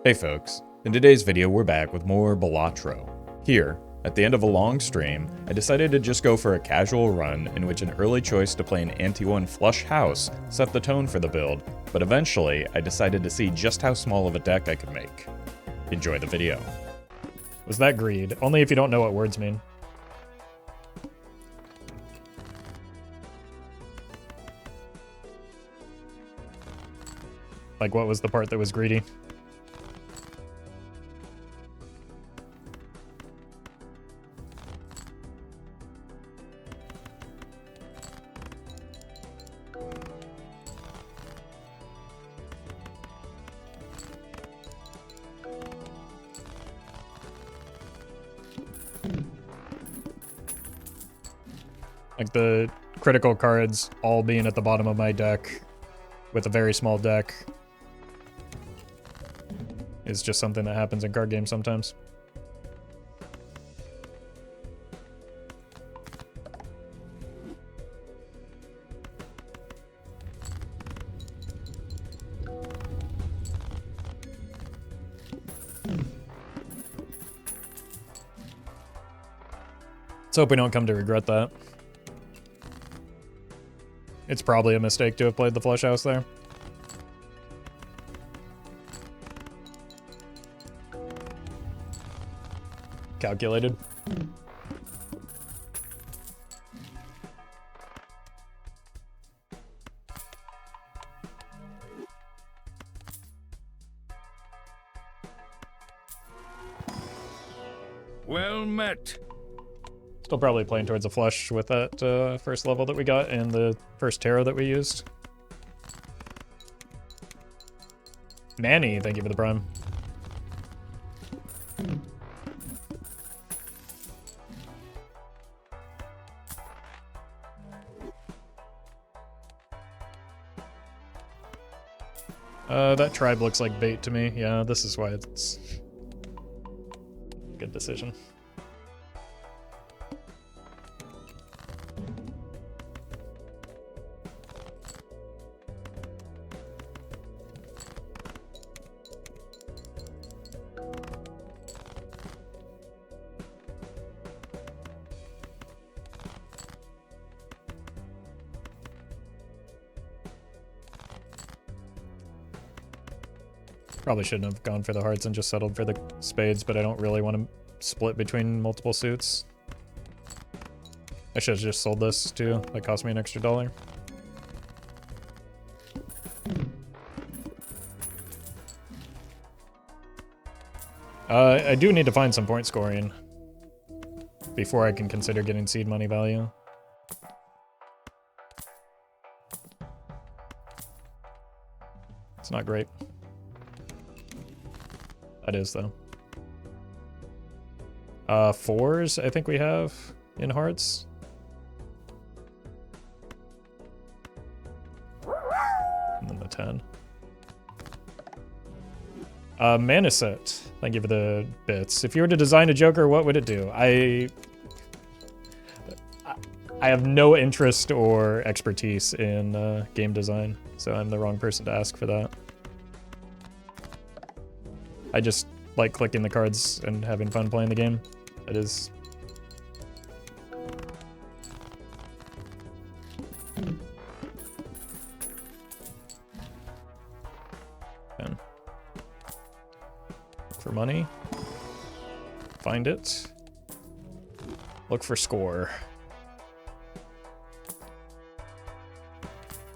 Hey folks, in today's video we're back with more Balatro. Here, at the end of a long stream, I decided to just go for a casual run in which an early choice to play an Ante 1 flush house set the tone for the build, but eventually I decided to see just how small of a deck I could make. Enjoy the video. Was that greed? Only if you don't know what words mean. Like, what was the part that was greedy? Like the critical cards all being at the bottom of my deck with a very small deck is just something that happens in card games sometimes. Let's hope we don't come to regret that. It's probably a mistake to have played the flush house there. Calculated. Well met. Still probably playing towards a flush with that first level that we got and the first tarot that we used. Manny, thank you for the prime. That tribe looks like bait to me. Yeah, this is why it's a good decision. Probably shouldn't have gone for the hearts and just settled for the spades, but I don't really want to split between multiple suits. I should have just sold this too. That cost me an extra $1. I do need to find some point scoring before I can consider getting seed money value. It's not great. That is, though. 4s, I think we have in hearts. And then the 10. Mana set. Thank you for the bits. If you were to design a Joker, what would it do? I have no interest or expertise in game design, so I'm the wrong person to ask for that. I just like clicking the cards and having fun playing the game. It is. Look for money. Find it. Look for score.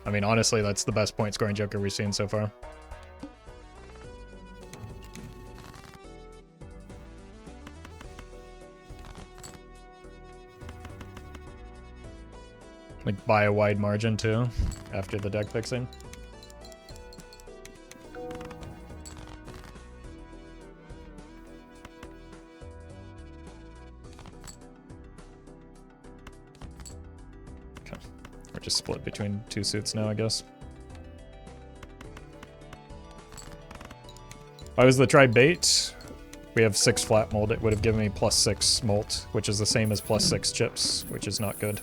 I mean, honestly, that's the best point scoring Joker we've seen so far. Like, by a wide margin, too, after the deck fixing. Okay. We're just split between two suits now, I guess. If I was the tribe bait, we have 6 flat mold. It would have given me +6 molt, which is the same as +6 chips, which is not good.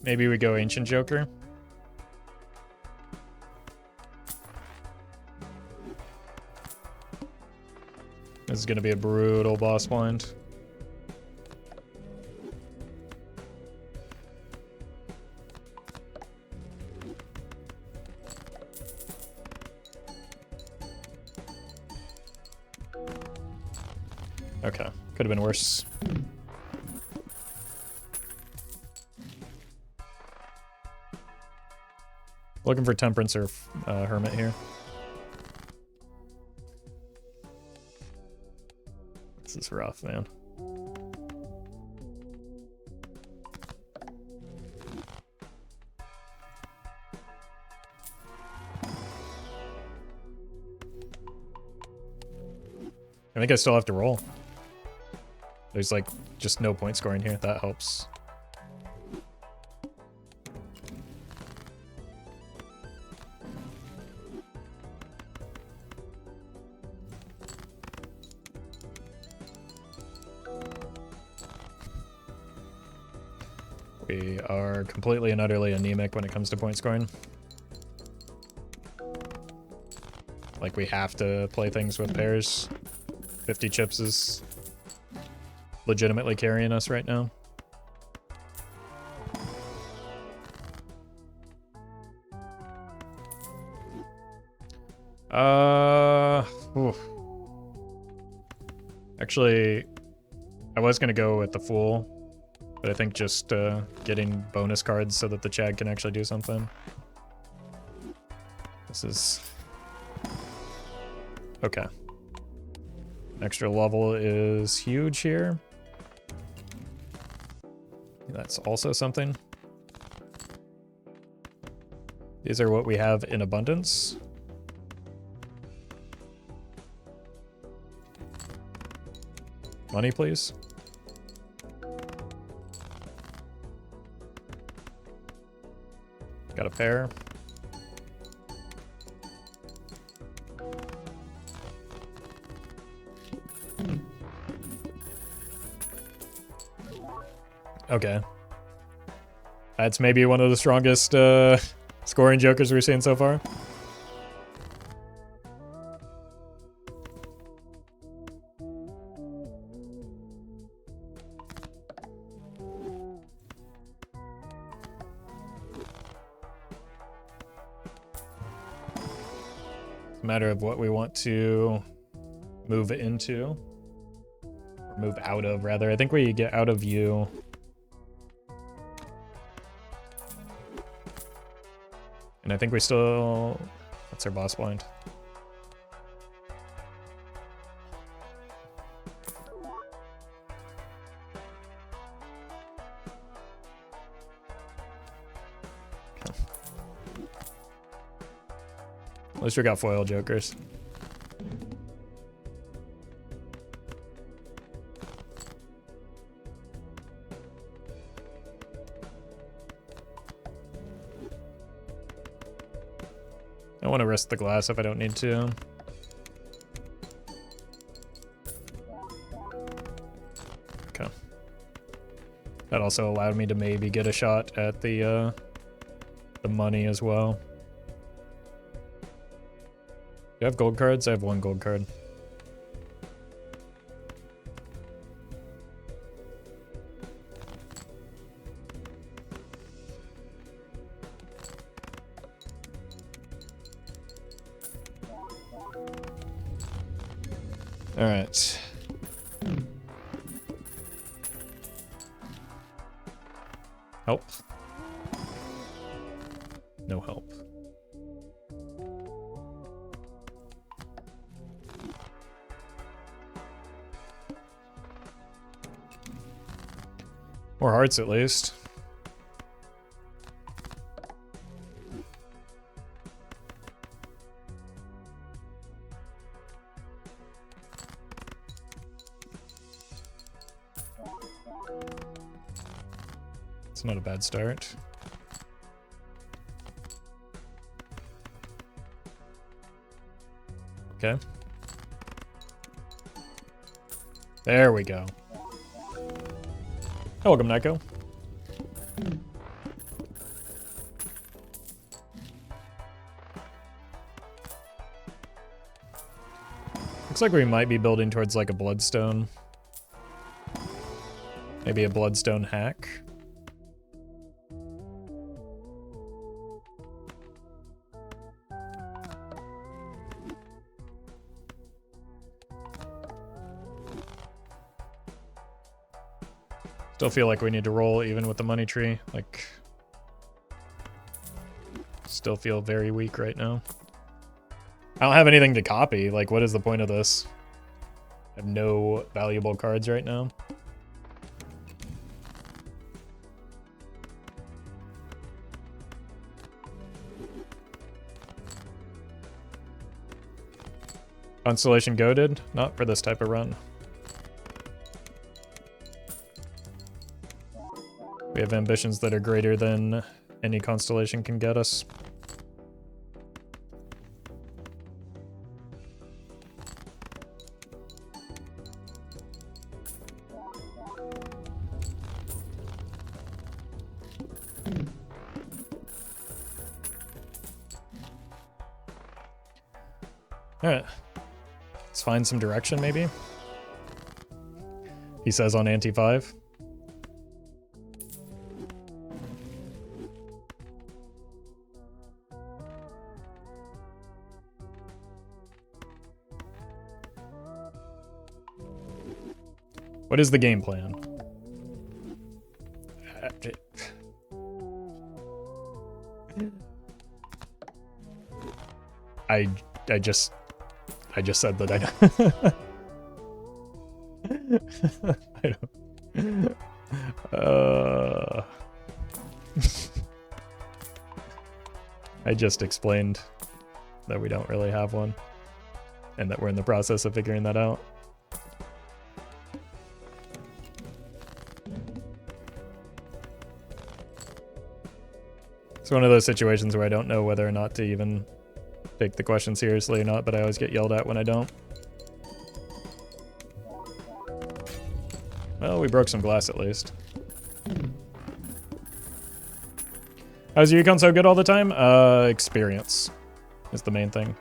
Maybe we go Ancient Joker. This is gonna be a brutal boss blind. Okay, could have been worse. Looking for Temperance or Hermit here. This is rough, man. I think I still have to roll. There's like just no point scoring here. That helps. We are completely and utterly anemic when it comes to point scoring. Like, we have to play things with pairs. 50 chips is legitimately carrying us right now. Oof. Actually, I was gonna go with the Fool, but I think just getting bonus cards so that the Chad can actually do something. This is... okay. Extra level is huge here. That's also something. These are what we have in abundance. Money, please. Got a pair. Okay. That's maybe one of the strongest scoring jokers we've seen so far. It's a matter of what we want to move into. Or move out of, rather. I think we get out of you. And I think we still... that's our boss blind. Okay. At least we got foil jokers. I want to risk the glass if I don't need to. Okay. That also allowed me to maybe get a shot at the money as well. Do I have gold cards? I have one gold card. All right. Help. No help. More hearts at least. It's not a bad start. Okay. There we go. Welcome, Nico. Looks like we might be building towards like a bloodstone. Maybe a bloodstone hack. Still feel like we need to roll even with the money tree. Like, still feel very weak right now. I don't have anything to copy. Like, what is the point of this? I have no valuable cards right now. Constellation goaded? Not for this type of run. We have ambitions that are greater than any constellation can get us. Alright. Let's find some direction, maybe? He says on Ante 5. What is the game plan? I just said that I I don't. I just explained that we don't really have one, and that we're in the process of figuring that out. It's one of those situations where I don't know whether or not to even take the question seriously or not, but I always get yelled at when I don't. Well, we broke some glass at least. How's your econ so good all the time? Experience is the main thing.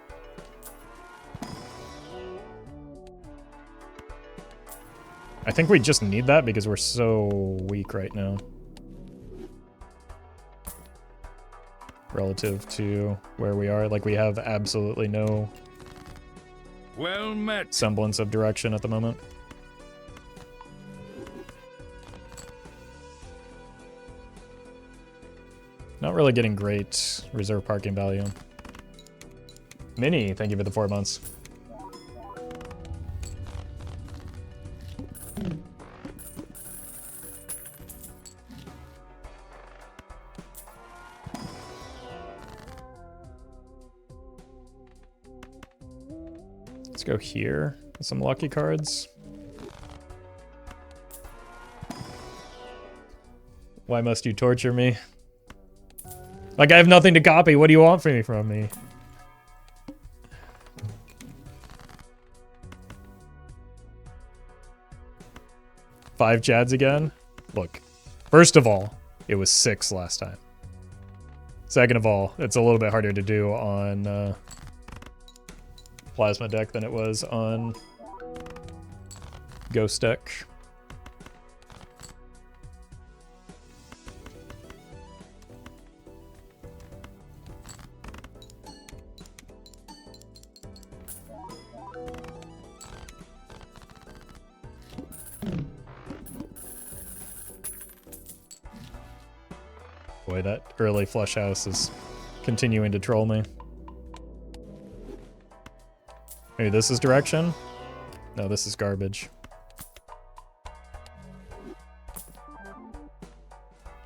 I think we just need that because we're so weak right now. Relative to where we are. Like, we have absolutely no well met semblance of direction at the moment. Not really getting great reserve parking value. Mini, thank you for the 4 months. Let's go here with some lucky cards. Why must you torture me? Like, I have nothing to copy. What do you want from me? Five Chads again? Look, first of all, it was 6 last time. Second of all, it's a little bit harder to do on Plasma deck than it was on Ghost deck. Boy, that early flush house is continuing to troll me. Maybe this is direction? No, this is garbage.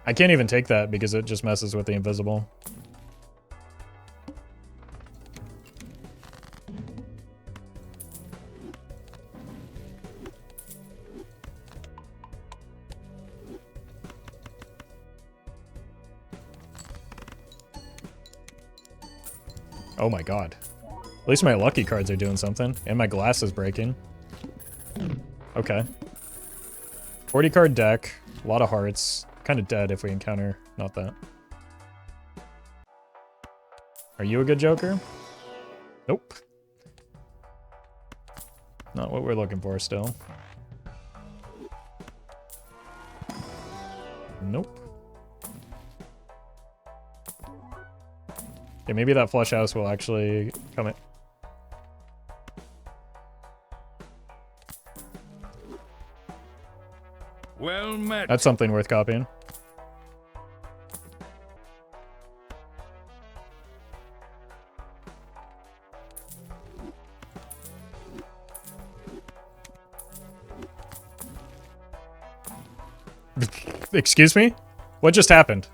I can't even take that because it just messes with the invisible. Oh my god. At least my lucky cards are doing something. And my glass is breaking. Okay. 40 card deck. A lot of hearts. Kind of dead if we encounter not that. Are you a good joker? Nope. Not what we're looking for still. Nope. Okay, maybe that flush house will actually come in. Well met. That's something worth copying. Excuse me? What just happened?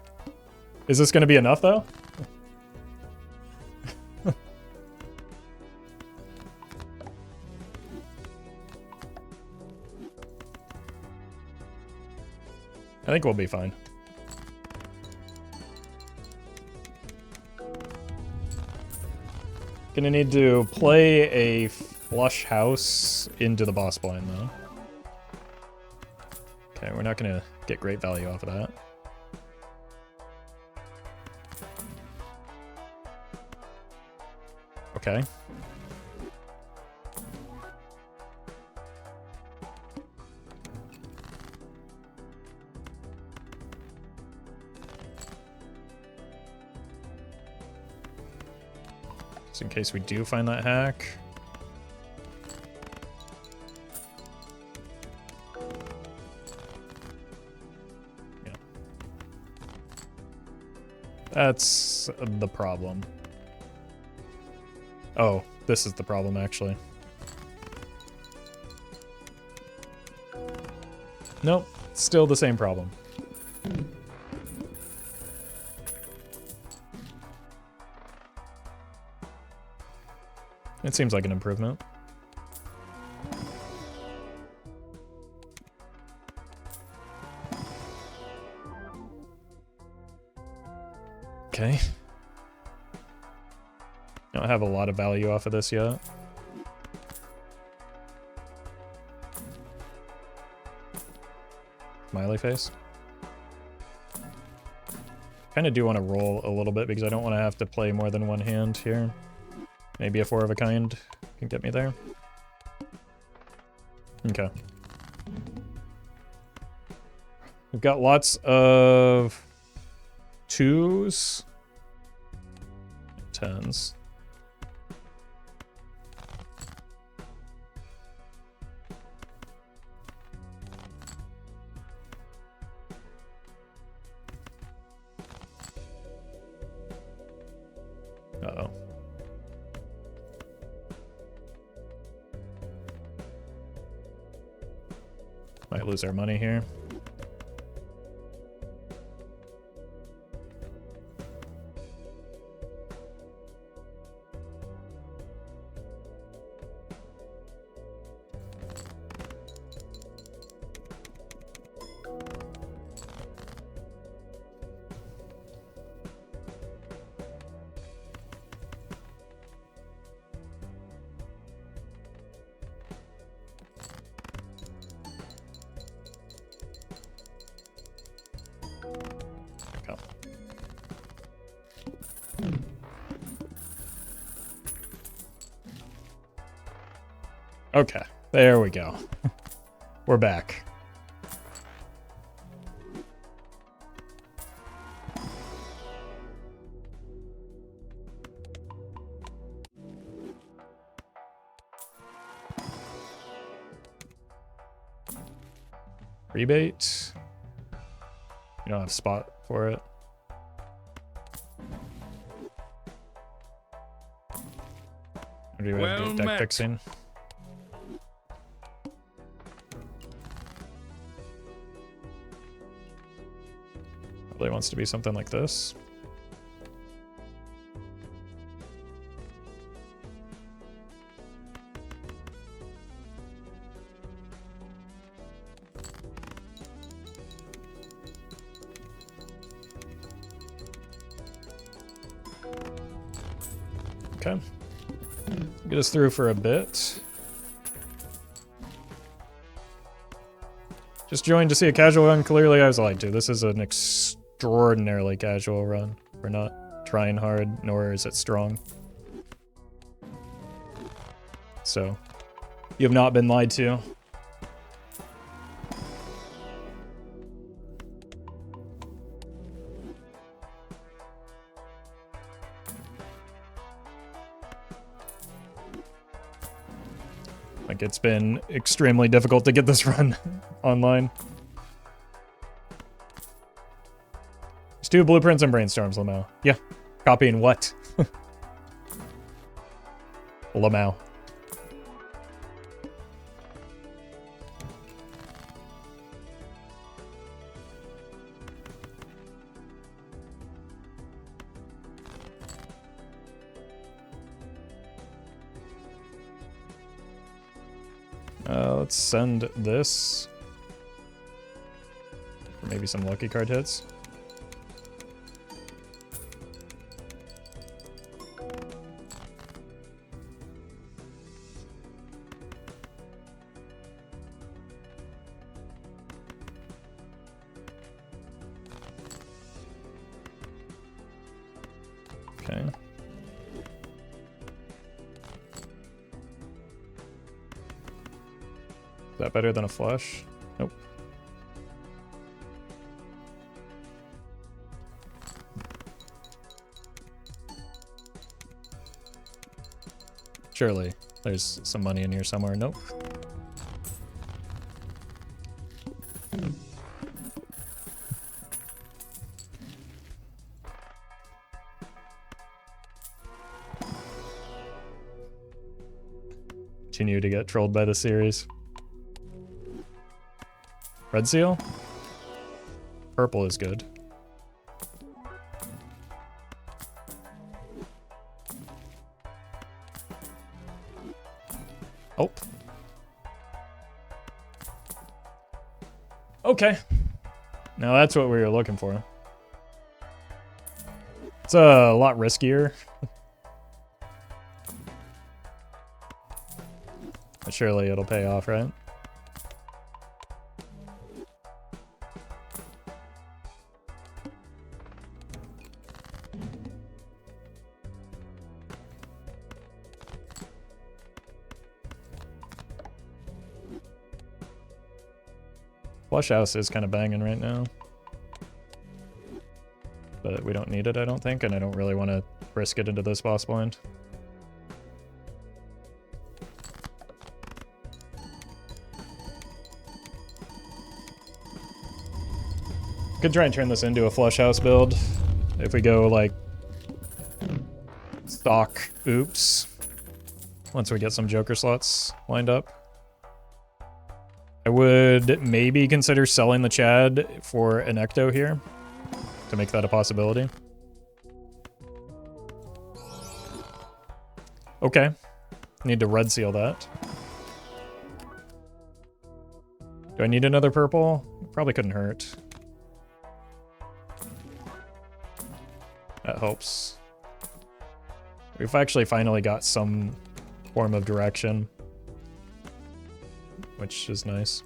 Is this going to be enough, though? I think we'll be fine. Gonna need to play a flush house into the boss blind, though. Okay, we're not gonna get great value off of that. Okay. Just in case we do find that hack. Yeah. That's the problem. Oh, this is the problem, actually. Nope, still the same problem. It seems like an improvement. Okay. Don't have a lot of value off of this yet. Smiley face. Kind of do want to roll a little bit because I don't want to have to play more than one hand here. Maybe a 4 of a kind can get me there. Okay. We've got lots of 2s. 10s. Uh-oh. Might lose our money here. Okay, there we go. We're back. Rebate. You don't have a spot for it. Or do you have Well deck met. fixing? Probably wants to be something like this. Okay. Get us through for a bit. Just joined to see a casual run. Clearly I was lied to. This is an extraordinarily casual run. We're not trying hard, nor is it strong. So, You have not been lied to. Like, it's been extremely difficult to get this run online. There's 2 blueprints and brainstorms, Lamau. Yeah. Copying what? Lamau. Let's send this. For maybe some lucky card hits. Okay. Is that better than a flush? Nope. Surely there's some money in here somewhere. Nope. Continue to get trolled by the series. Red seal? Purple is good. Oh. Okay. Now that's what we were looking for. It's a lot riskier. But surely it'll pay off, right? Flush house is kind of banging right now. But we don't need it, I don't think, and I don't really want to risk it into this boss blind. Could try and turn this into a flush house build. If we go, like, stock oops. Once we get some Joker slots lined up. I would maybe consider selling the Chad for an Ecto here to make that a possibility. Okay. Need to red seal that. Do I need another purple? Probably couldn't hurt. That helps. We've actually finally got some form of direction, which is nice.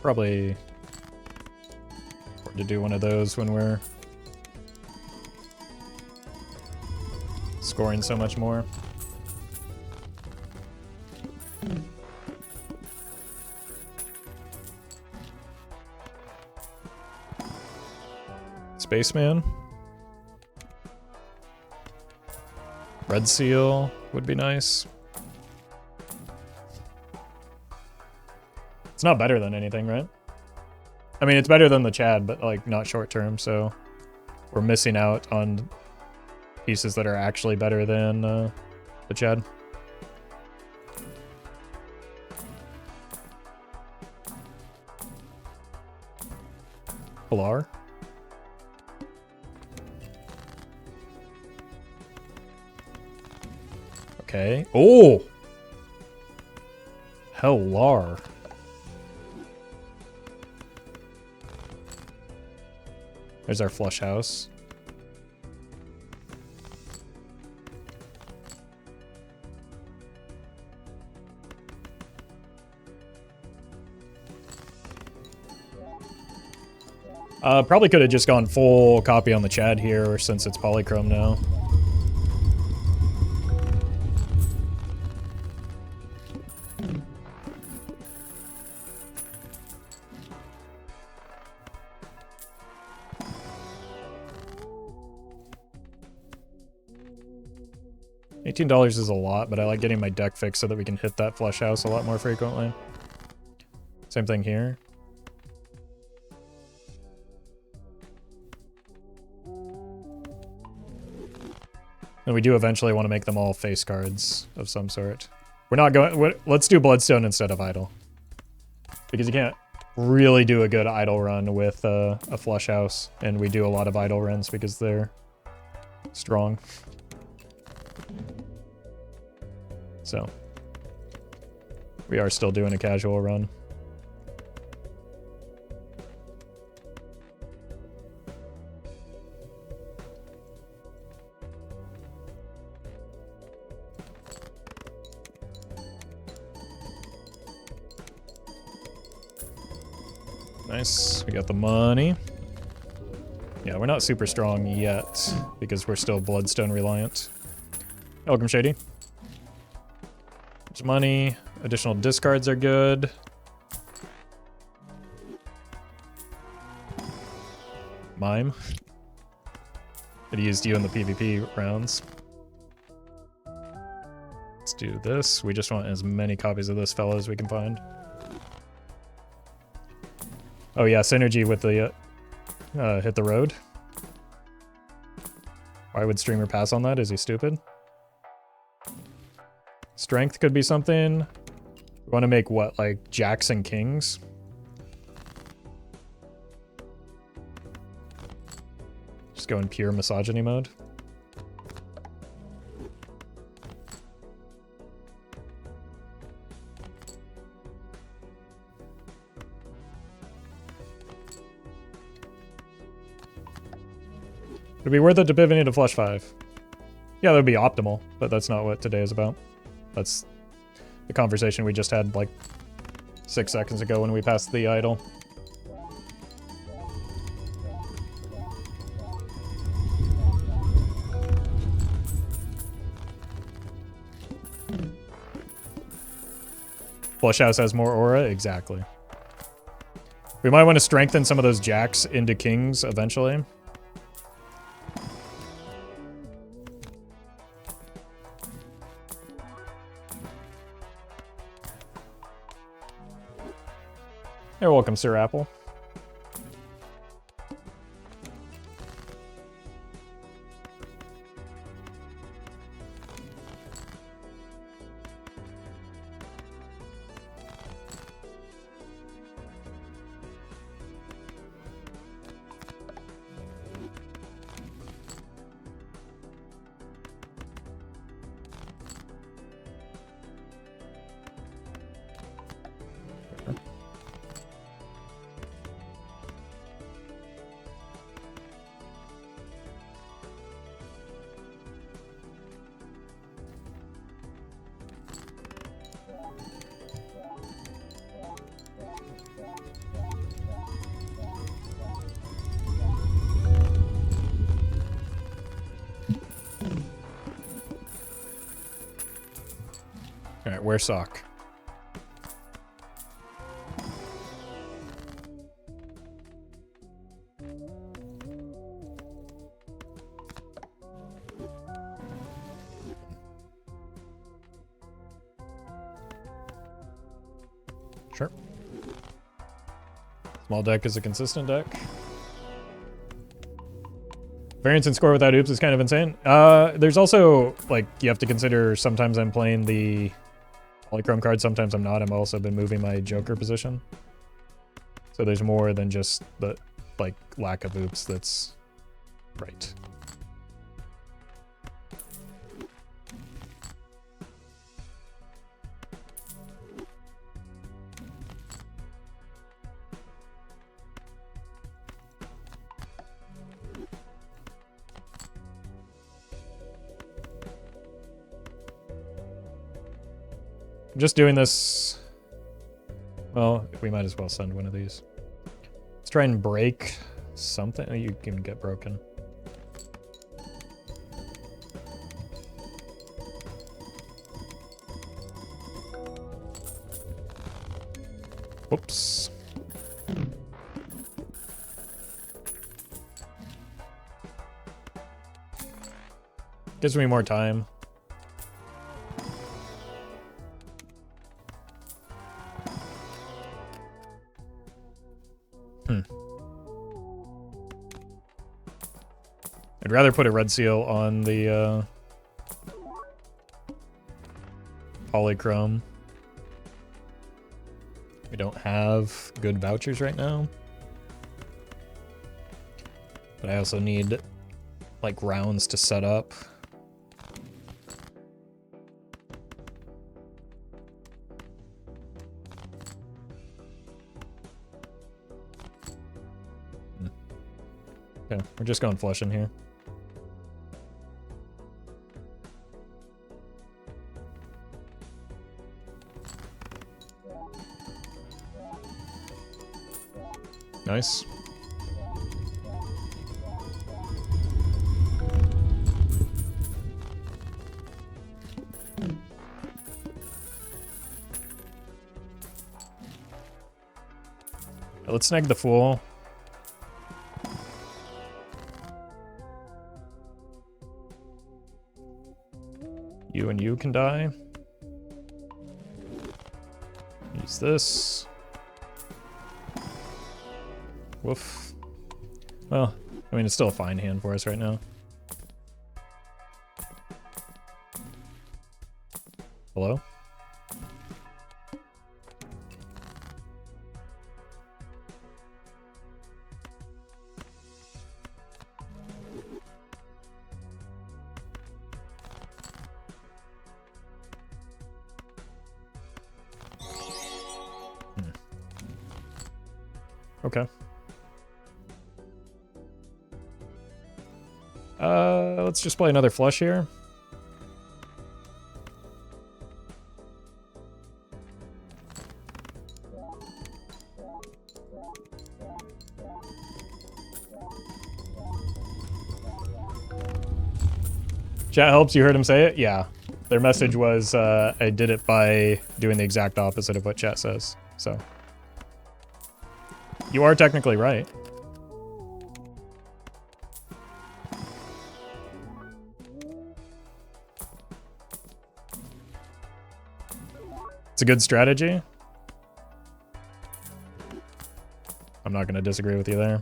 Probably to do one of those when we're scoring so much more. Spaceman. Red seal would be nice. It's not better than anything, right? I mean, it's better than the Chad, but like not short term, so we're missing out on pieces that are actually better than the Chad. Pilar. Okay. Oh! Hellar. There's our flush house. Probably could have just gone full copy on the Chad here since it's polychrome now. $18 is a lot, but I like getting my deck fixed so that we can hit that flush house a lot more frequently. Same thing here. And we do eventually want to make them all face cards of some sort. We're not going... Let's do Bloodstone instead of Idol. Because you can't really do a good Idol run with a flush house. And we do a lot of Idol runs because they're strong. So, we are still doing a casual run. Nice, we got the money. Yeah, we're not super strong yet because we're still Bloodstone reliant. Welcome, Shady. Money, additional discards are good. Mime. Could have used you in the PvP rounds. Let's do this. We just want as many copies of this fella as we can find. Oh yeah, synergy with the hit the road. Why would streamer pass on that? Is he stupid? Strength could be something. We want to make what, like jacks and kings? Just go in pure misogyny mode. Would it be worth it to pivot into flush 5? Yeah, that would be optimal, but that's not what today is about. That's the conversation we just had like 6 seconds ago when we passed the idol. Flush House has more aura? Exactly. We might want to strengthen some of those jacks into kings eventually. You're welcome, Sir Apple. Alright, wear sock. Sure. Small deck is a consistent deck. Variance and score without oops is kind of insane. There's also, like, you have to consider sometimes I'm playing the polychrome card, sometimes I'm not. I've also been moving my Joker position. So there's more than just the, like, lack of oops that's right. I'm just doing this. Well, we might as well send one of these. Let's try and break something you can get broken. Whoops. Gives me more time. I'd rather put a red seal on the polychrome. We don't have good vouchers right now. But I also need like rounds to set up. Okay, we're just going flush in here. Nice. Let's snag the fool. You and you can die. Use this. Woof. Well, I mean, it's still a fine hand for us right now. Hello? Okay. Let's just play another flush here. Chat helps, you heard him say it? Yeah. Their message was, I did it by doing the exact opposite of what chat says, so. You are technically right. It's a good strategy. I'm not going to disagree with you there.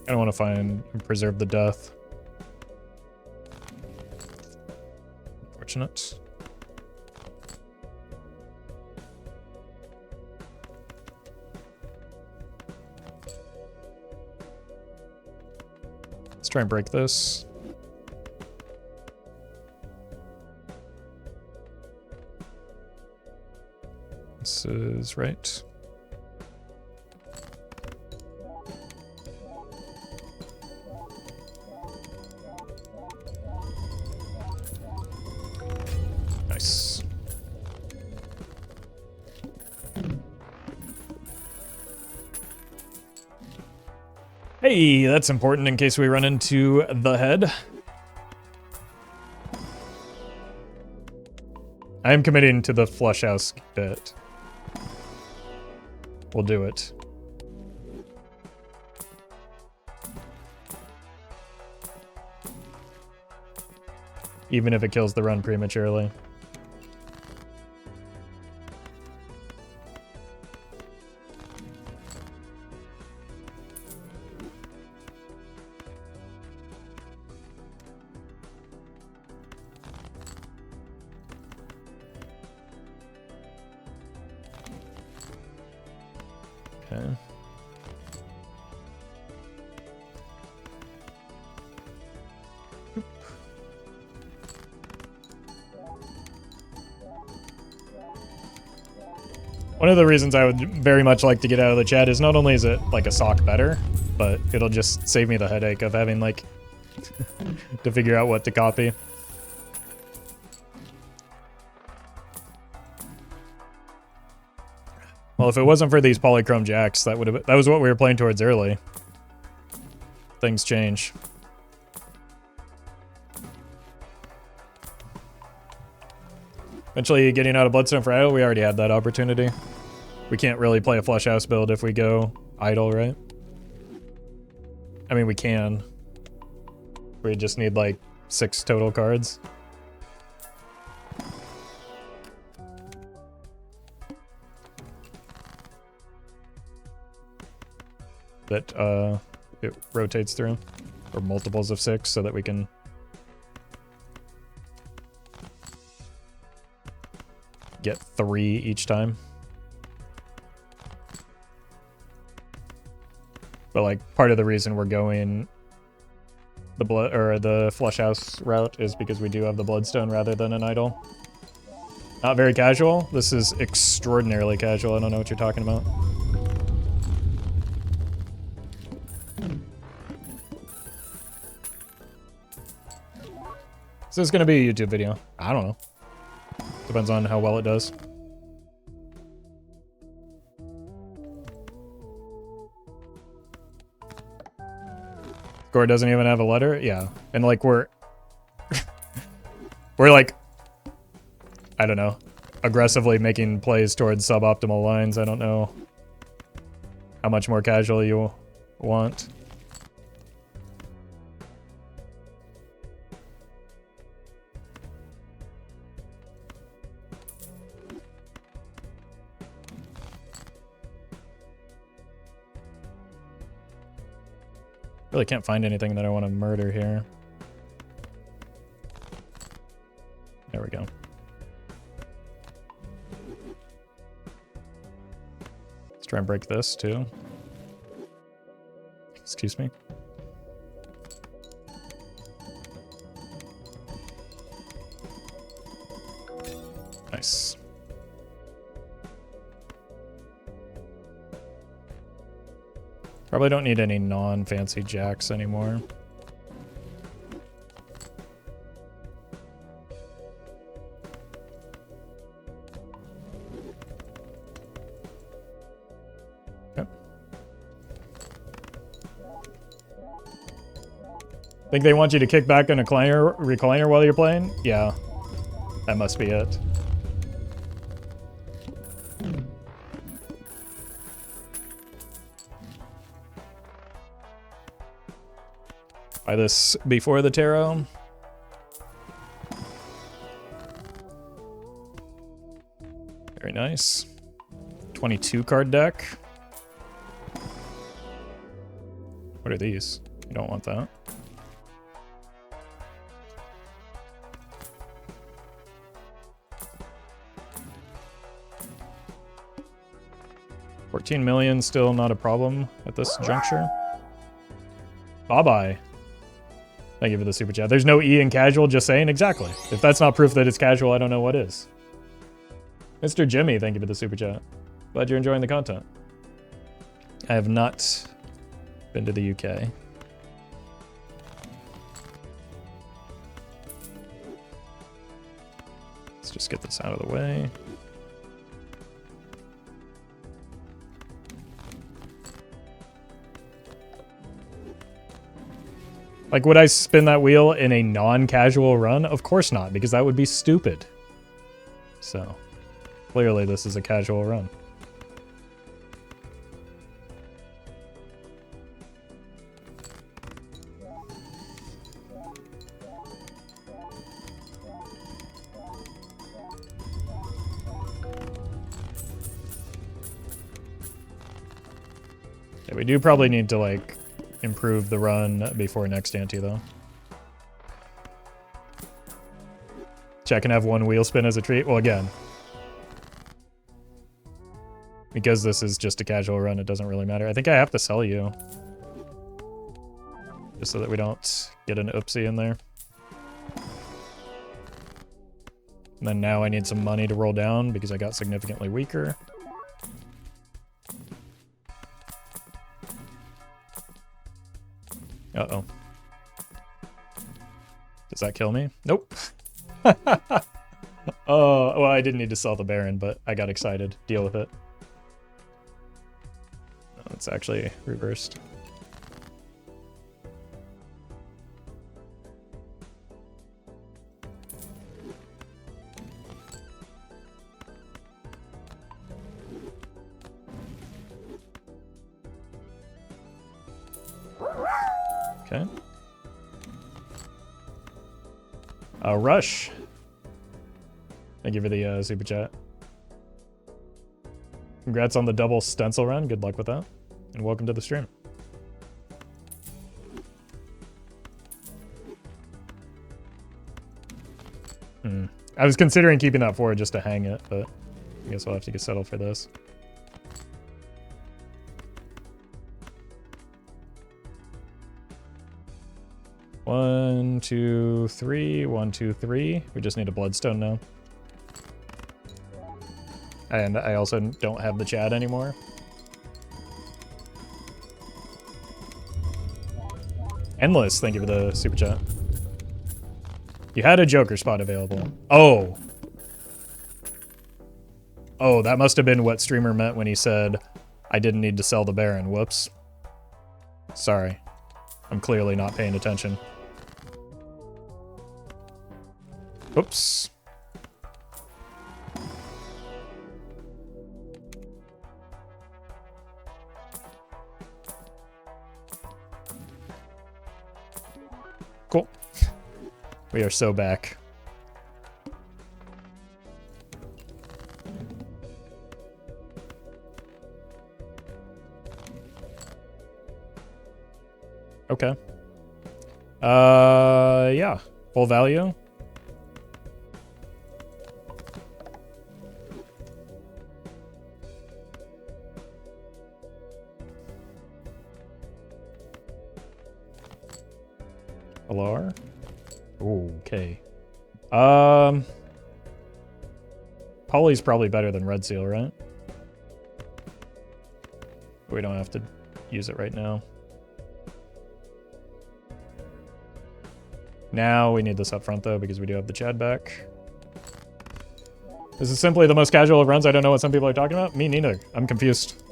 I don't want to find and preserve the death. Unfortunate. Let's try and break this. This is right. Nice. Hey, that's important in case we run into the head. I am committing to the flush house bit. We'll do it. Even if it kills the run prematurely. Okay. One of the reasons I would very much like to get out of the chat is not only is it like a sock better, but it'll just save me the headache of having like to figure out what to copy. Well, if it wasn't for these polychrome jacks, that was what we were playing towards early. Things change. Eventually getting out of Bloodstone for idle, we already had that opportunity. We can't really play a flush house build if we go idle, right? I mean, we can. We just need like 6 total cards. That it rotates through, or multiples of 6, so that we can get 3 each time. But like part of the reason we're going the flush house route is because we do have the bloodstone rather than an idol. Not very casual. This is extraordinarily casual. I don't know what you're talking about. Is this gonna be a YouTube video? I don't know. Depends on how well it does. Score doesn't even have a letter? Yeah. And like we're like, I don't know, aggressively making plays towards suboptimal lines. I don't know how much more casual you want. Really can't find anything that I want to murder here. There we go. Let's try and break this too. Excuse me. Nice. Probably don't need any non-fancy jacks anymore. Okay. Think they want you to kick back in a recliner while you're playing? Yeah, that must be it. Buy this before the tarot. Very nice. 22 card deck. What are these? You don't want that. $14 million, still not a problem at this juncture. Bye-bye. Thank you for the super chat. There's no E in casual, just saying. Exactly. If that's not proof that it's casual, I don't know what is. Mr. Jimmy, thank you for the super chat. Glad you're enjoying the content. I have not been to the UK. Let's just get this out of the way. Like, would I spin that wheel in a non-casual run? Of course not, because that would be stupid. So, clearly this is a casual run. Yeah, we do probably need to, like, improve the run before next ante, though. Check and have one wheel spin as a treat. Well, again, because this is just a casual run, it doesn't really matter. I think I have to sell you, just so that we don't get an oopsie in there. And then now I need some money to roll down because I got significantly weaker. Uh-oh. Does that kill me? Nope. Oh, well, I didn't need to sell the Baron, but I got excited. Deal with it. Oh, it's actually reversed. Okay. Rush. Thank you for the super chat. Congrats on the double stencil run. Good luck with that. And welcome to the stream. I was considering keeping that forward just to hang it, but I guess I'll have to get settled for this. One, two, three. 1, 2, 3. We just need a bloodstone now. And I also don't have the Chad anymore. Endless, thank you for the super chat. You had a Joker spot available. Oh. Oh, that must have been what streamer meant when he said, I didn't need to sell the Baron. Whoops. Sorry. I'm clearly not paying attention. Oops. Cool. We are so back. Okay. Yeah. Full value. LR. Okay. Poly's probably better than Red Seal, right? We don't have to use it right now. Now we need this up front though, because we do have the Chad back. This is simply the most casual of runs. I don't know what some people are talking about. Me neither. I'm confused.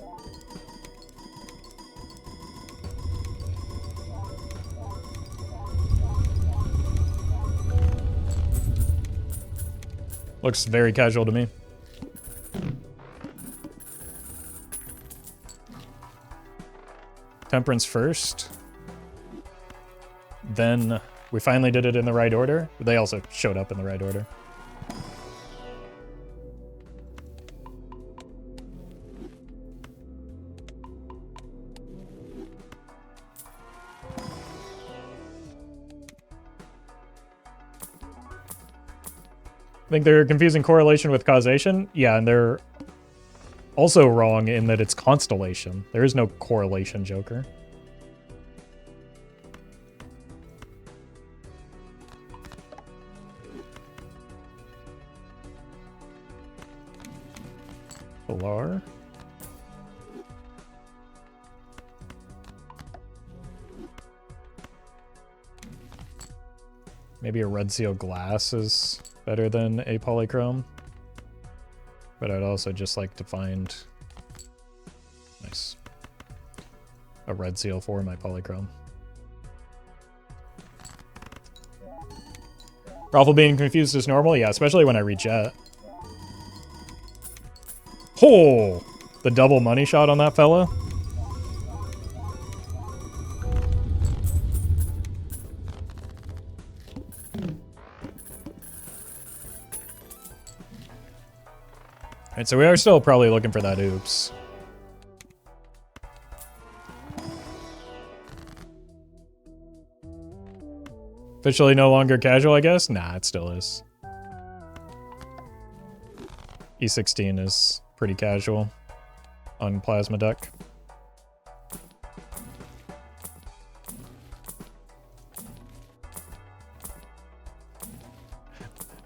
Looks very casual to me. Temperance first. Then we finally did it in the right order. They also showed up in the right order. I think they're confusing correlation with causation. Yeah, and they're also wrong in that it's constellation. There is no correlation, Joker. Pilar. Maybe a Red Seal glass is better than a polychrome. But I'd also just like to find nice a Red Seal for my polychrome. Roffle being confused is normal? Yeah, especially when I rejet. Oh! The double money shot on that fella? Alright, so we are still probably looking for that oops. Officially no longer casual, I guess? Nah, it still is. E16 is pretty casual on Plasma deck.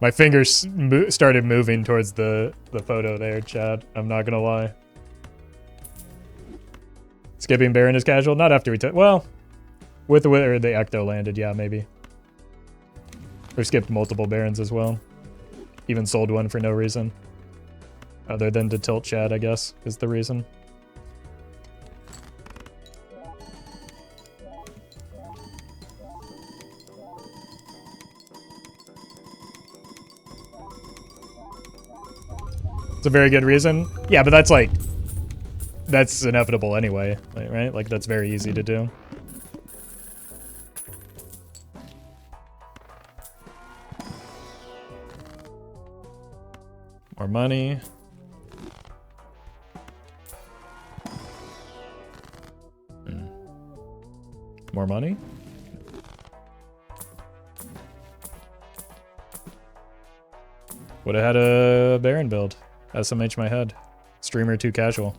My fingers started moving towards the photo there, Chad. I'm not gonna lie. Skipping Baron is casual? Not after we took... Well, With where the Ecto landed, yeah, maybe. Or skipped multiple Barons as well. Even sold one for no reason. Other than to tilt Chad, I guess, is the reason. It's a very good reason. Yeah, but that's like... That's inevitable anyway, right? Like, that's very easy to do. More money. More money? Would have had a Baron build. SMH my head. Streamer too casual.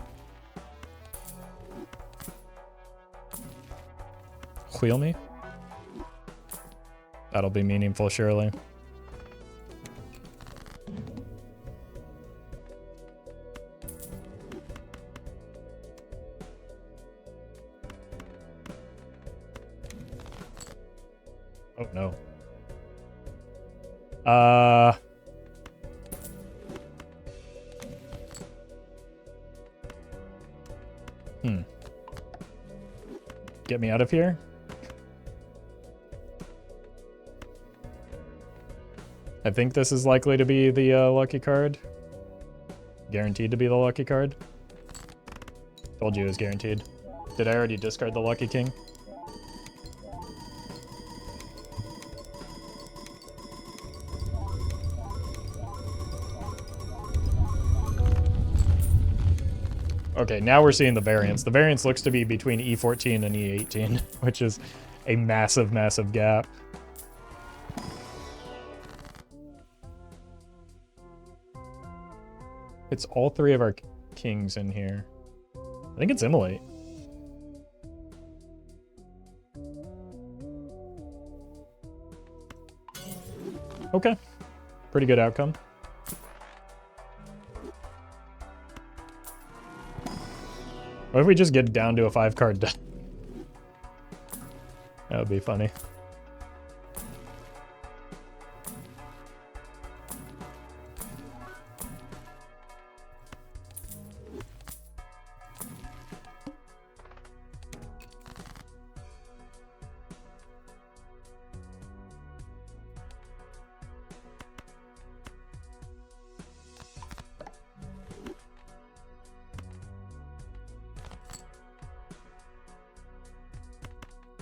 Wheel me? That'll be meaningful, surely. Oh no. Get me out of here. I think this is likely to be the lucky card. Guaranteed to be the lucky card. Told you it was guaranteed. Did I already discard the lucky king? Okay, now we're seeing the variance. The variance looks to be between E14 and E18, which is a massive, massive gap. It's all three of our kings in here. I think it's Immolate. Okay. Pretty good outcome. What if we just get down to a 5-card deck? That would be funny.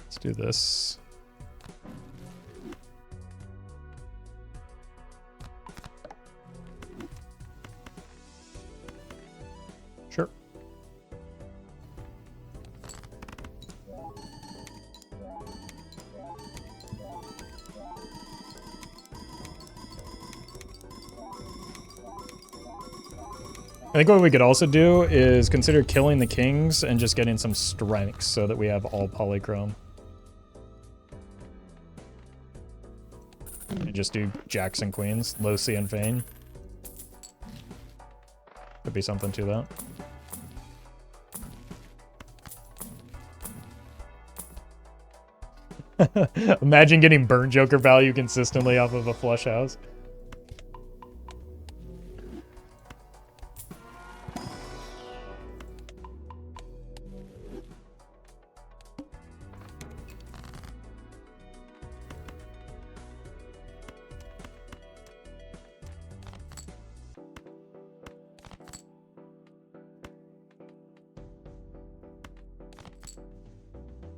Let's do this. Sure. I think what we could also do is consider killing the kings and just getting some strengths so that we have all polychrome. And just do jacks and queens, low C and Fane. Could be something to that. Imagine getting burn Joker value consistently off of a flush house.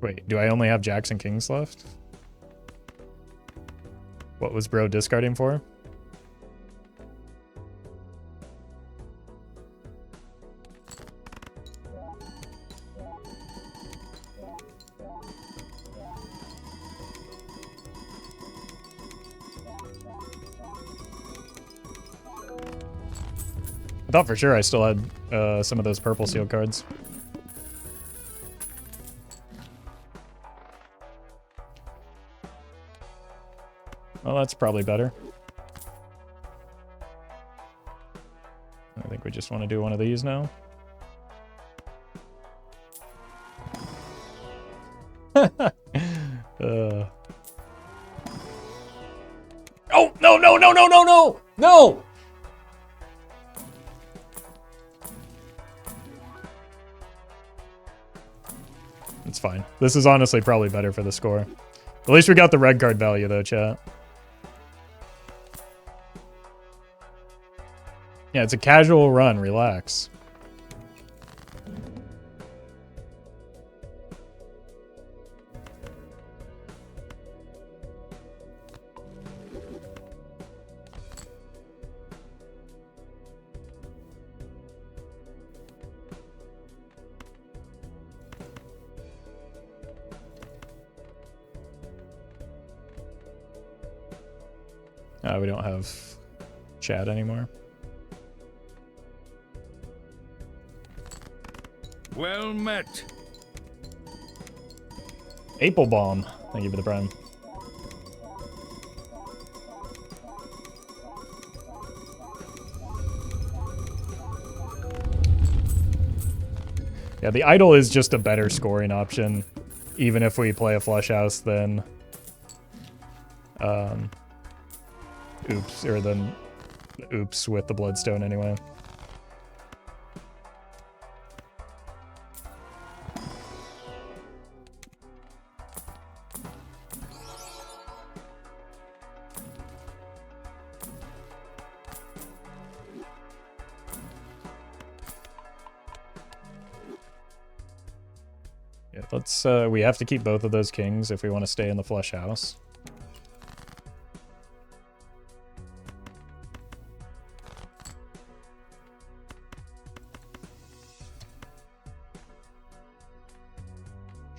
Wait, do I only have jacks and kings left? What was bro discarding for? I thought for sure I still had some of those purple seal cards. Well, that's probably better. I think we just want to do one of these now. This is honestly probably better for the score. At least we got the red card value though, chat. Yeah, it's a casual run. Relax. We don't have chat anymore. Well met. Apple Bomb. Thank you for the prime. Yeah, the idol is just a better scoring option, even if we play a flush house than oops with the bloodstone anyway. Yeah, let's we have to keep both of those kings if we want to stay in the flush house.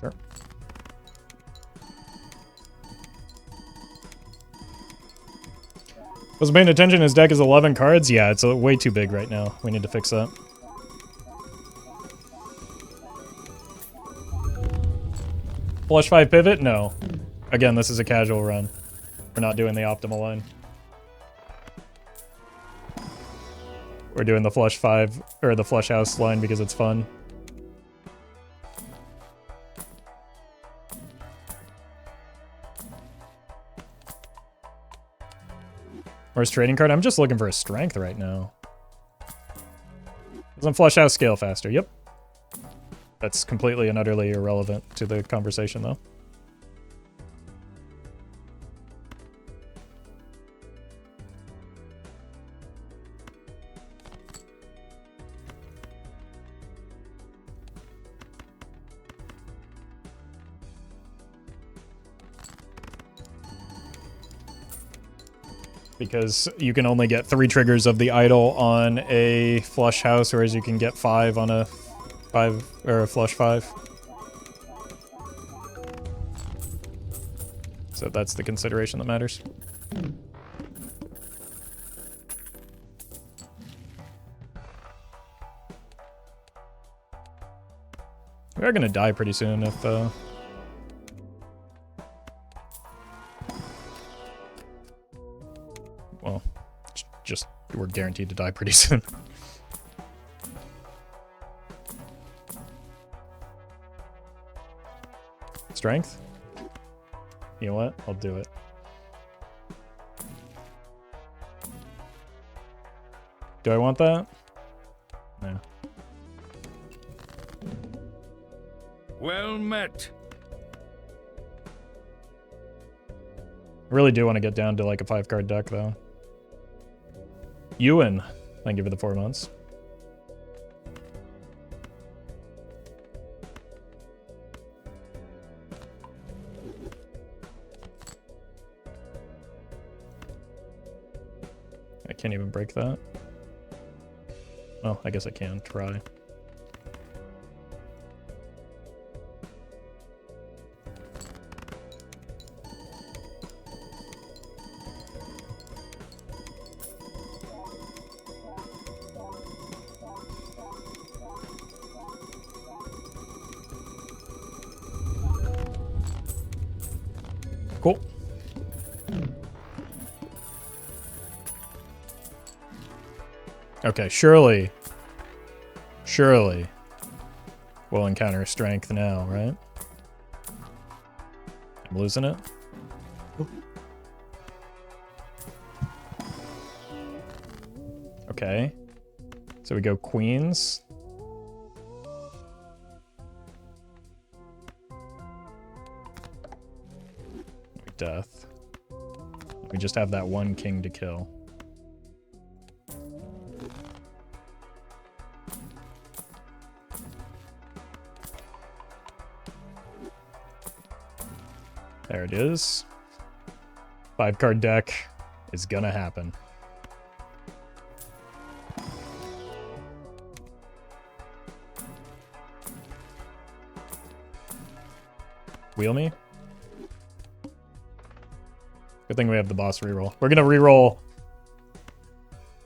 Sure. Wasn't paying attention, his deck is 11 cards? Yeah, it's way too big right now. We need to fix that. Flush 5 pivot? No. Again, this is a casual run. We're not doing the optimal line. We're doing the flush 5, or the flush house line because it's fun. Where's trading card? I'm just looking for a strength right now. Doesn't flush house scale faster? Yep. That's completely and utterly irrelevant to the conversation, though. Because you can only get 3 triggers of the idol on a flush house, whereas you can get 5 on a a flush 5. So that's the consideration that matters. We are gonna die pretty soon if well, just we're guaranteed to die pretty soon. Strength? You know what? I'll do it. Do I want that? No. Well met. I really do want to get down to like a 5-card deck though. Ewan, thank you for the 4 months. I can't even break that. Well, I guess I can try. Cool. Okay, surely we'll encounter strength now, right? I'm losing it. Okay. So we go queens. death. We just have that one king to kill. There it is. 5-card deck is gonna happen. Wheel me? Good thing we have the boss reroll. We're gonna reroll.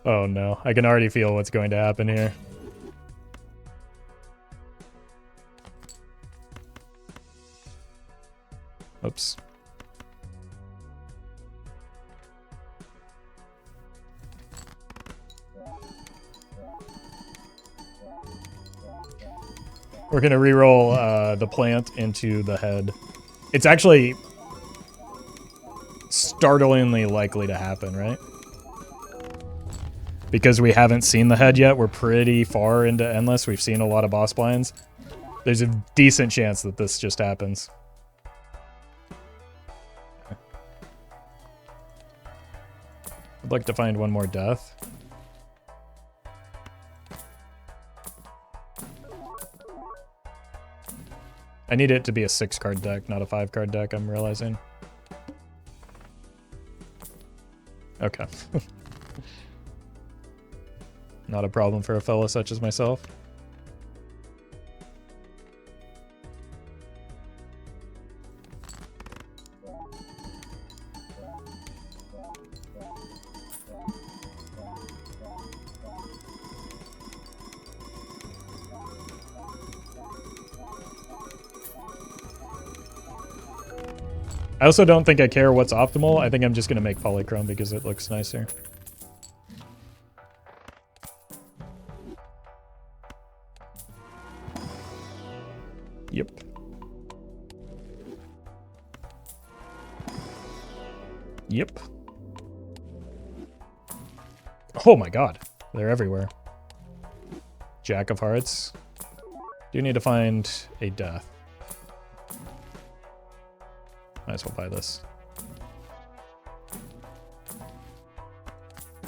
Oh no, I can already feel what's going to happen here. Oops. We're gonna reroll the plant into the head. It's actually startlingly likely to happen, right? Because we haven't seen the head yet, we're pretty far into Endless. We've seen a lot of boss blinds. There's a decent chance that this just happens. I'd like to find one more death. I need it to be a 6-card deck, not a 5-card deck, I'm realizing. Okay. Not a problem for a fella such as myself. I also don't think I care what's optimal. I think I'm just going to make polychrome because it looks nicer. Yep. Yep. Oh my god. They're everywhere. Jack of Hearts. Do need to find a death. Might as well buy this.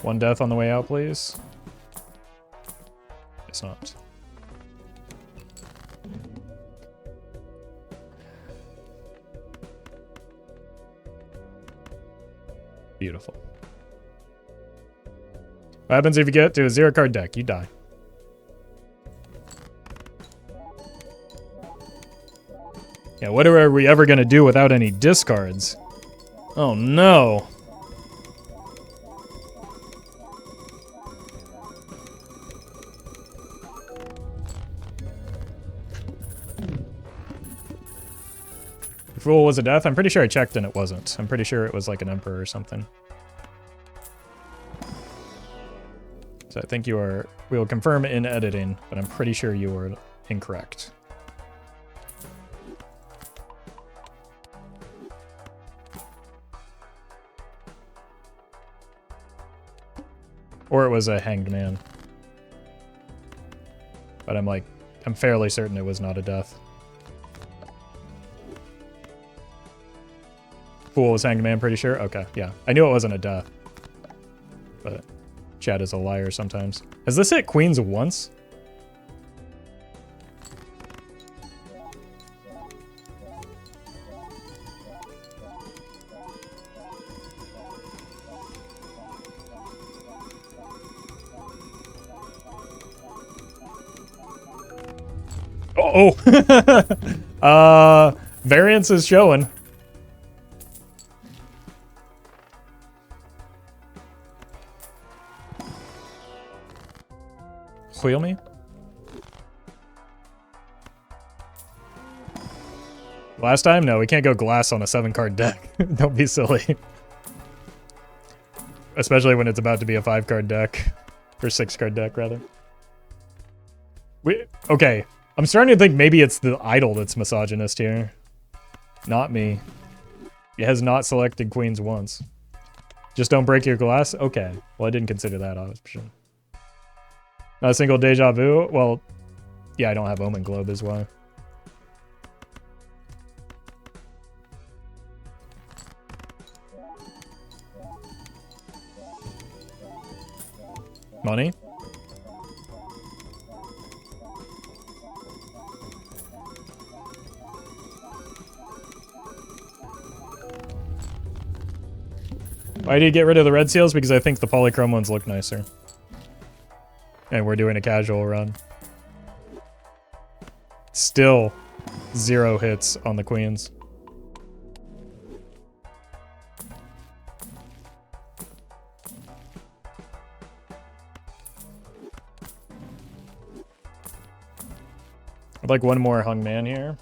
One death on the way out, please. It's not. Beautiful. What happens if you get to a 0-card deck? You die. Yeah, what are we ever gonna do without any discards? Oh no! Fool was a death? I'm pretty sure I checked and it wasn't. I'm pretty sure it was like an emperor or something. So I think you are... We will confirm in editing, but I'm pretty sure you were incorrect. Or it was a hanged man. But I'm fairly certain it was not a death. Fool was hanged man, pretty sure? Okay, yeah. I knew it wasn't a death. But Chad is a liar sometimes. Has this hit queens once? Oh! Variance is showing. Wheel me? Last time? No, we can't go glass on a 7-card deck. Don't be silly. Especially when it's about to be a 5-card deck. Or 6-card deck, rather. Okay. I'm starting to think maybe it's the idol that's misogynist here. Not me. It has not selected queens once. Just don't break your glass? Okay. Well, I didn't consider that option. Not a single deja vu? Well, yeah, I don't have Omen Globe is why. Money? Why do you get rid of the red seals? Because I think the polychrome ones look nicer. And we're doing a casual run. Still 0 hits on the queens. I'd like one more hung man here.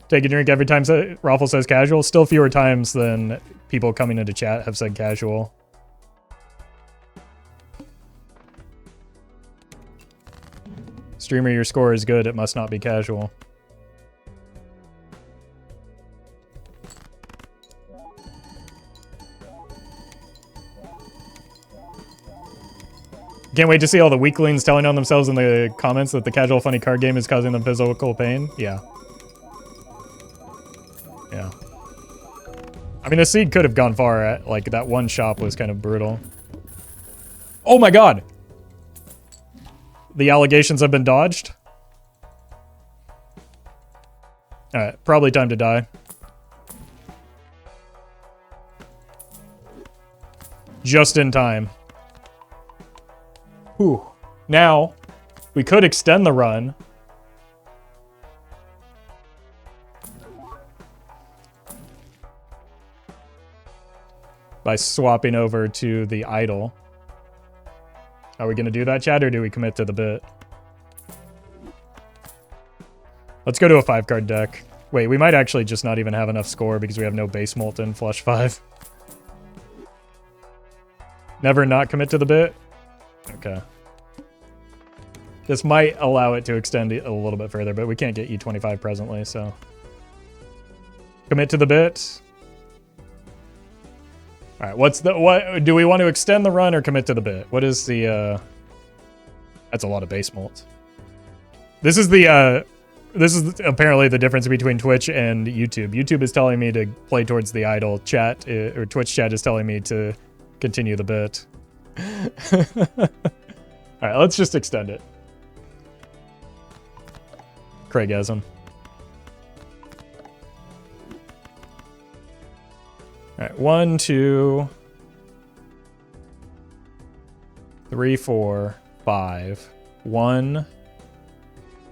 Take a drink every time Roffle says casual. Still fewer times than people coming into chat have said casual. Streamer, your score is good. It must not be casual. Can't wait to see all the weaklings telling on themselves in the comments that the casual funny card game is causing them physical pain. Yeah. Yeah. I mean, the seed could have gone far. At, like, that one shop was kind of brutal. Oh my god! The allegations have been dodged. Alright, probably time to die. Just in time. Whew. Now, we could extend the run. By swapping over to the idol. Are we going to do that, Chad, or do we commit to the bit? Let's go to a 5-card deck. Wait, we might actually just not even have enough score because we have no base molten flush 5. Never not commit to the bit? Okay. This might allow it to extend a little bit further, but we can't get E25 presently, so... Commit to the bit. Alright, what do we want to extend the run or commit to the bit? What is the That's a lot of base molt. This is apparently the difference between Twitch and YouTube. YouTube is telling me to play towards the idol. Chat or Twitch chat is telling me to continue the bit. Alright, let's just extend it. Craigasm. Alright, 1, 2, 3, 4, 5. 1,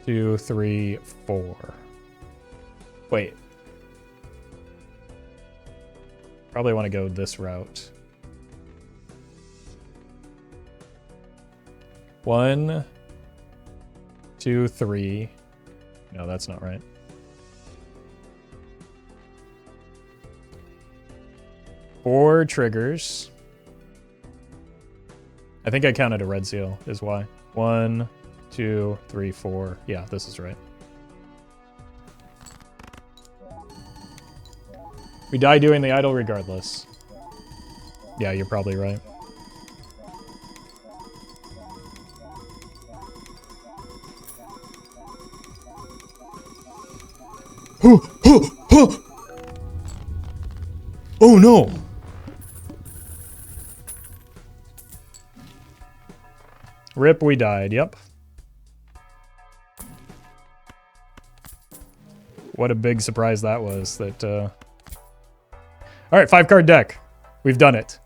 2, 3, 4. Wait. Probably want to go this route. 1, 2, 3. No, that's not right. Four triggers. I think I counted a red seal, is why. 1, 2, 3, 4. Yeah, this is right. We die doing the idol regardless. Yeah, you're probably right. Oh no! Rip, we died, yep. What a big surprise that was. That, Alright, 5-card deck. We've done it.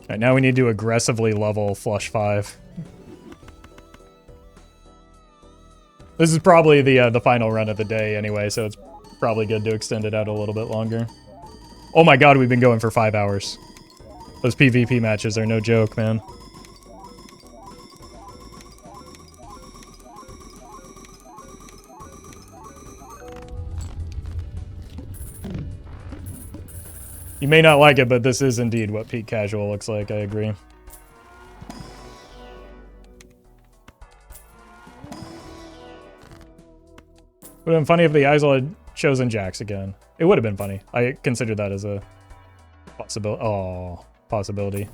Alright, now we need to aggressively level flush 5. This is probably the final run of the day anyway, so it's probably good to extend it out a little bit longer. Oh my god, we've been going for 5 hours. Those PvP matches are no joke, man. You may not like it, but this is indeed what peak casual looks like, I agree. Would have been funny if the Isle had chosen Jax again. It would have been funny. I considered that as a possibility.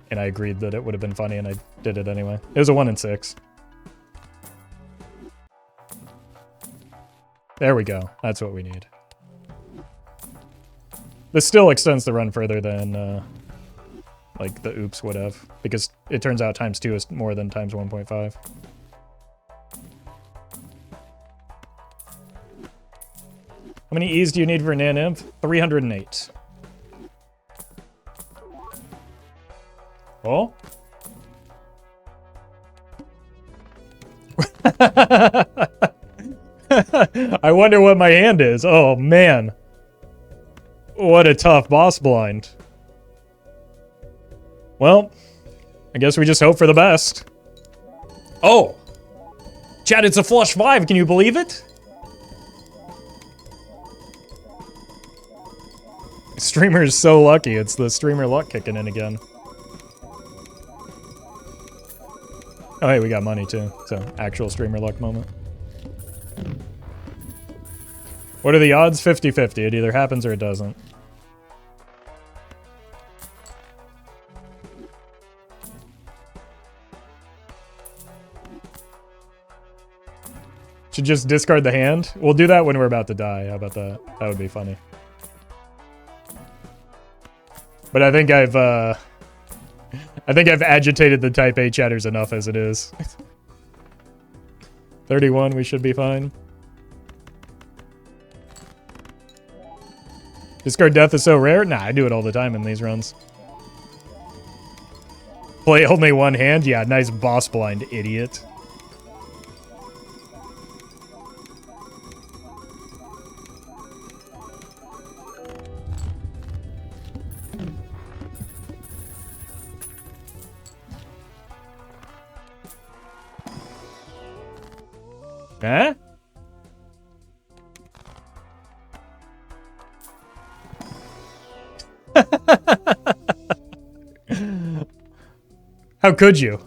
And I agreed that it would have been funny, and I did it anyway. It was a 1 in 6. There we go. That's what we need. This still extends the run further than, like, the oops would have. Because it turns out times 2 is more than times 1.5. How many E's do you need for Naninv? 308. Oh? I wonder what my hand is. Oh, man. What a tough boss blind. Well, I guess we just hope for the best. Oh! Chad, it's a flush 5. Can you believe it? Streamer is so lucky. It's the streamer luck kicking in again. Oh, hey, we got money too. So, actual streamer luck moment. What are the odds? 50-50. It either happens or it doesn't. Should just discard the hand? We'll do that when we're about to die. How about that? That would be funny. But I think I've agitated the Type A chatters enough as it is. 31, we should be fine. Discard death is so rare? Nah, I do it all the time in these runs. Play only one hand? Yeah, nice boss blind, idiot. Huh? How could you?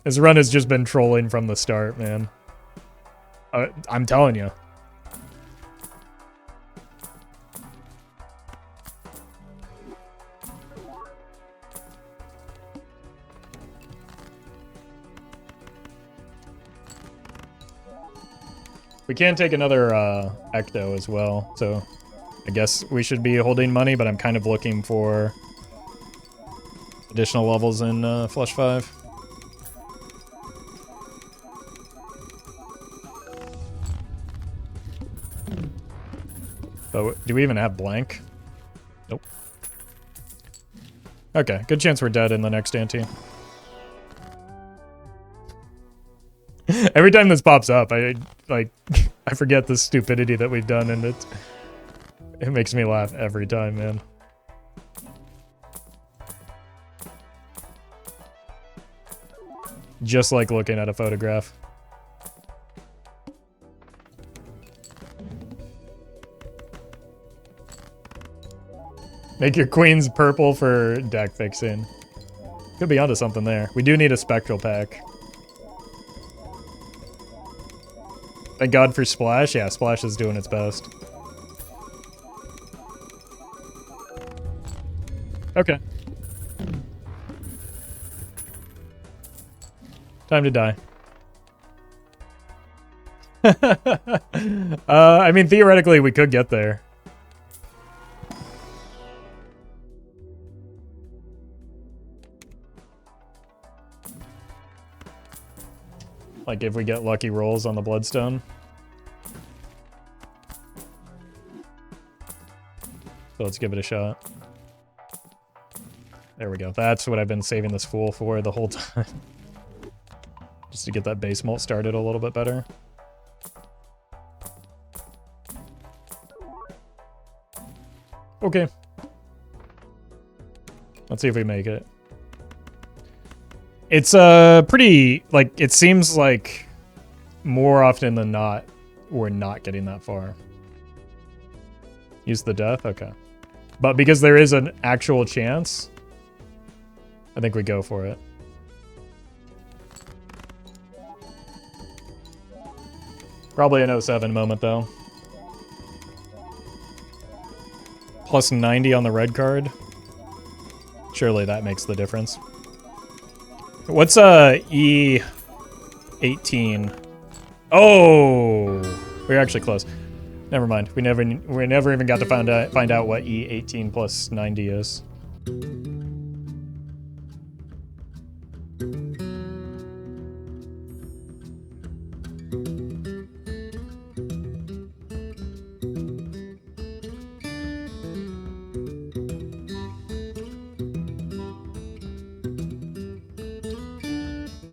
This run has just been trolling from the start, man. I'm telling you. We can take another Ecto as well, so I guess we should be holding money, but I'm kind of looking for additional levels in Flush 5. Oh, do we even have blank? Nope. Okay, good chance we're dead in the next ante. Every time this pops up, I forget the stupidity that we've done, and it makes me laugh every time, man. Just like looking at a photograph. Make your queens purple for deck fixing. Could be onto something there. We do need a spectral pack. Thank God for Splash. Yeah, Splash is doing its best. Okay. Time to die. I mean, theoretically, we could get there. Like if we get lucky rolls on the Bloodstone. So let's give it a shot. There we go. That's what I've been saving this Fool for the whole time. Just to get that base molt started a little bit better. Okay. Let's see if we make it. It's pretty, like, it seems like more often than not, we're not getting that far. Use the death? Okay. But because there is an actual chance, I think we go for it. Probably an 07 moment, though. Plus 90 on the red card. Surely that makes the difference. What's E18? Oh, we're actually close. Never mind. We never even got to find out what E18 plus 90 is.